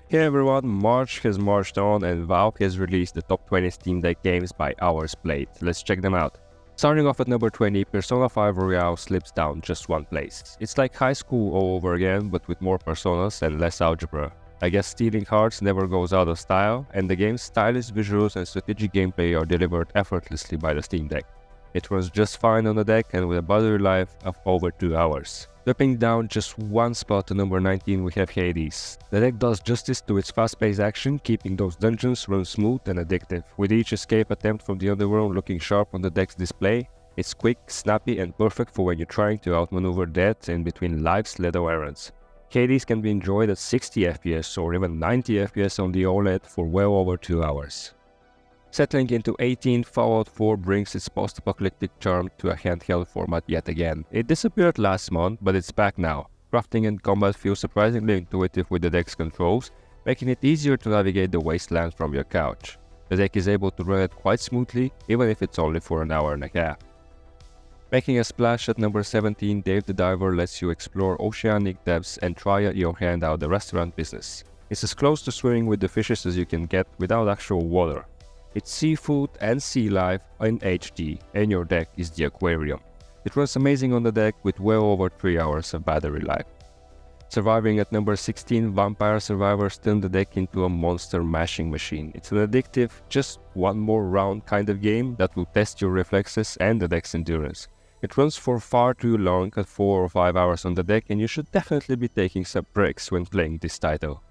Hey everyone, March has marched on and Valve has released the top 20 Steam Deck games by hours played. Let's check them out. Starting off at number 20, Persona 5 Royale slips down just one place. It's like high school all over again, but with more personas and less algebra. I guess stealing hearts never goes out of style, and the game's stylish visuals and strategic gameplay are delivered effortlessly by the Steam Deck. It runs just fine on the deck and with a battery life of over 2 hours. Dropping down just one spot to number 19 we have Hades. The deck does justice to its fast-paced action, keeping those dungeons run smooth and addictive. With each escape attempt from the underworld looking sharp on the deck's display, it's quick, snappy and perfect for when you're trying to outmaneuver death in between life's little errands. Hades can be enjoyed at 60 FPS or even 90 FPS on the OLED for well over 2 hours. Settling into 18, Fallout 4 brings its post-apocalyptic charm to a handheld format yet again. It disappeared last month, but it's back now. Crafting and combat feel surprisingly intuitive with the deck's controls, making it easier to navigate the wasteland from your couch. The deck is able to run it quite smoothly, even if it's only for an hour and a half. Making a splash at number 17, Dave the Diver lets you explore oceanic depths and try your hand out the restaurant business. It's as close to swimming with the fishes as you can get without actual water. It's seafood and sea life in HD, and your deck is the aquarium. It runs amazing on the deck with well over 3 hours of battery life. Surviving at number 16, Vampire Survivors turned the deck into a monster mashing machine. It's an addictive, just one more round kind of game that will test your reflexes and the deck's endurance. It runs for far too long at 4 or 5 hours on the deck, and you should definitely be taking some breaks when playing this title.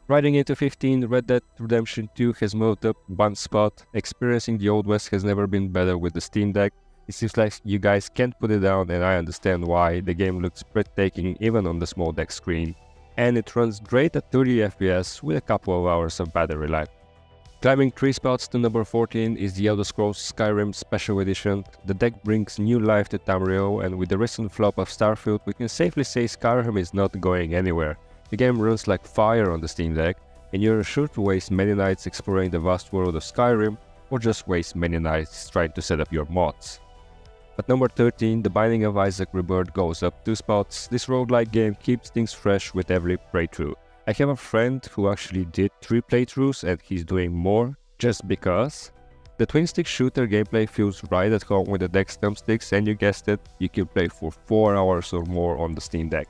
Riding into 15, Red Dead Redemption 2 has moved up one spot. Experiencing the Old West has never been better with the Steam Deck. It seems like you guys can't put it down, and I understand why. The game looks breathtaking even on the small deck screen. And it runs great at 30 FPS with a couple of hours of battery life. Climbing 3 spots to number 14 is the Elder Scrolls Skyrim Special Edition. The deck brings new life to Tamriel, and with the recent flop of Starfield, we can safely say Skyrim is not going anywhere. The game runs like fire on the Steam Deck, and you're sure to waste many nights exploring the vast world of Skyrim, or just waste many nights trying to set up your mods. At number 13, The Binding of Isaac Rebirth goes up 2 spots. This roguelike game keeps things fresh with every playthrough. I have a friend who actually did 3 playthroughs and he's doing more just because. The twin-stick shooter gameplay feels right at home with the deck's thumbsticks, and you guessed it, you can play for 4 hours or more on the Steam Deck.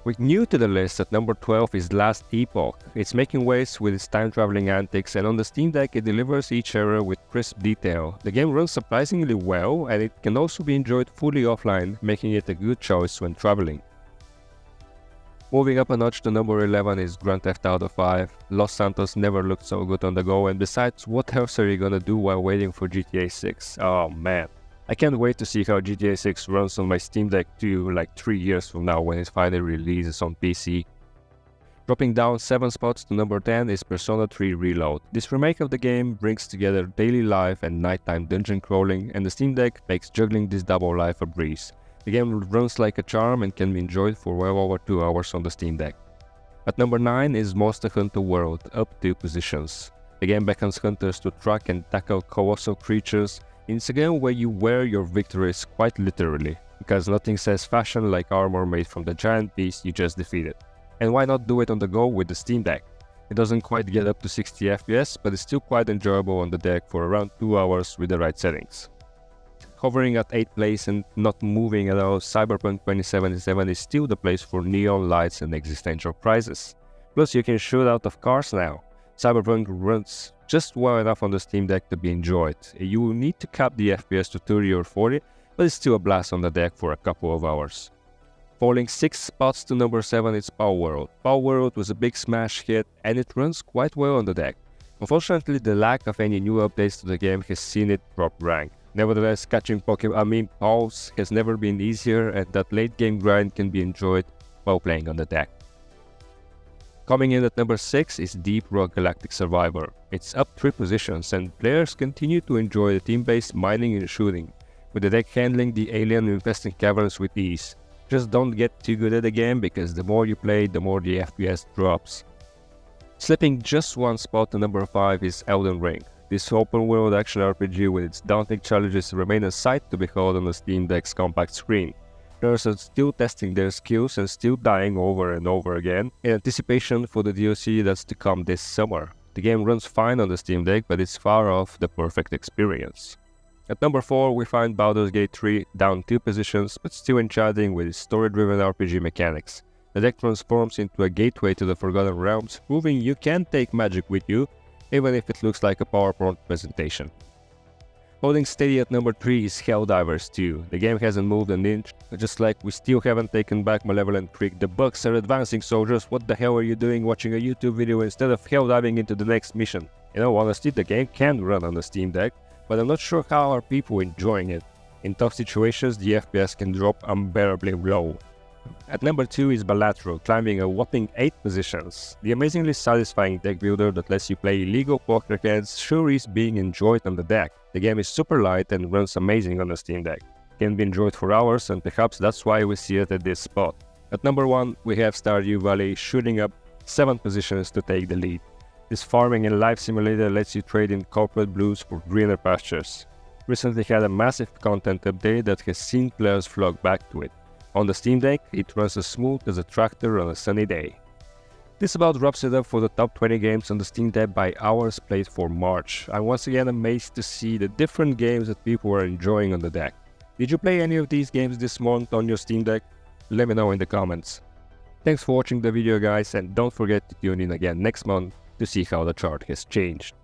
With new to the list at number 12 is Last Epoch. It's making waves with its time-traveling antics, and on the Steam Deck it delivers each era with crisp detail. The game runs surprisingly well, and it can also be enjoyed fully offline, making it a good choice when traveling. Moving up a notch to number 11 is Grand Theft Auto 5. Los Santos never looked so good on the go, and besides, what else are you gonna do while waiting for GTA 6? Oh man. I can't wait to see how GTA 6 runs on my Steam Deck 2 like 3 years from now when it finally releases on PC. Dropping down 7 spots to number 10 is Persona 3 Reload. This remake of the game brings together daily life and nighttime dungeon crawling, and the Steam Deck makes juggling this double life a breeze. The game runs like a charm and can be enjoyed for well over 2 hours on the Steam Deck. At number 9 is Monster Hunter World, up 2 positions. The game beckons hunters to track and tackle colossal creatures. It's a game where you wear your victories quite literally, because nothing says fashion like armor made from the giant beast you just defeated. And why not do it on the go with the Steam Deck? It doesn't quite get up to 60 FPS, but it's still quite enjoyable on the deck for around 2 hours with the right settings. Hovering at 8th place and not moving at all, Cyberpunk 2077 is still the place for neon lights and existential prizes. Plus you can shoot out of cars now. Cyberpunk runs just well enough on the Steam Deck to be enjoyed. You will need to cap the FPS to 30 or 40, but it's still a blast on the deck for a couple of hours. Falling 6 spots to number 7 is Palworld. Palworld was a big smash hit, and it runs quite well on the deck. Unfortunately, the lack of any new updates to the game has seen it drop rank. Nevertheless, catching Pals has never been easier, and that late game grind can be enjoyed while playing on the deck. Coming in at number 6 is Deep Rock Galactic Survivor. It's up 3 positions, and players continue to enjoy the team-based mining and shooting, with the deck handling the alien-infesting caverns with ease. Just don't get too good at the game, because the more you play, the more the FPS drops. Slipping just 1 spot to number 5 is Elden Ring. This open-world action RPG with its daunting challenges remain a sight to behold on the Steam Deck's compact screen. partners are still testing their skills and still dying over and over again in anticipation for the DLC that's to come this summer. The game runs fine on the Steam Deck, but it's far off the perfect experience. At number 4, we find Baldur's Gate 3, down 2 positions, but still enchanting with its story-driven RPG mechanics. The deck transforms into a gateway to the Forgotten Realms, proving you can take magic with you, even if it looks like a PowerPoint presentation. Holding steady at number 3 is Helldivers 2. The game hasn't moved an inch, just like we still haven't taken back Malevolent Creek. The bugs are advancing, soldiers. What the hell are you doing watching a YouTube video instead of helldiving into the next mission? In all honesty, the game can run on the Steam Deck, but I'm not sure how are people enjoying it. In tough situations, the FPS can drop unbearably low. At number 2 is Balatro, climbing a whopping 8 positions. The amazingly satisfying deck builder that lets you play illegal poker hands sure is being enjoyed on the deck. The game is super light and runs amazing on the Steam Deck. It can be enjoyed for hours, and perhaps that's why we see it at this spot. At number 1, we have Stardew Valley shooting up 7 positions to take the lead. This farming and life simulator lets you trade in corporate blues for greener pastures. Recently had a massive content update that has seen players flock back to it. On the Steam Deck, it runs as smooth as a tractor on a sunny day. This about wraps it up for the top 20 games on the Steam Deck by hours played for March. I'm once again amazed to see the different games that people are enjoying on the deck. Did you play any of these games this month on your Steam Deck? Let me know in the comments. Thanks for watching the video guys, and don't forget to tune in again next month to see how the chart has changed.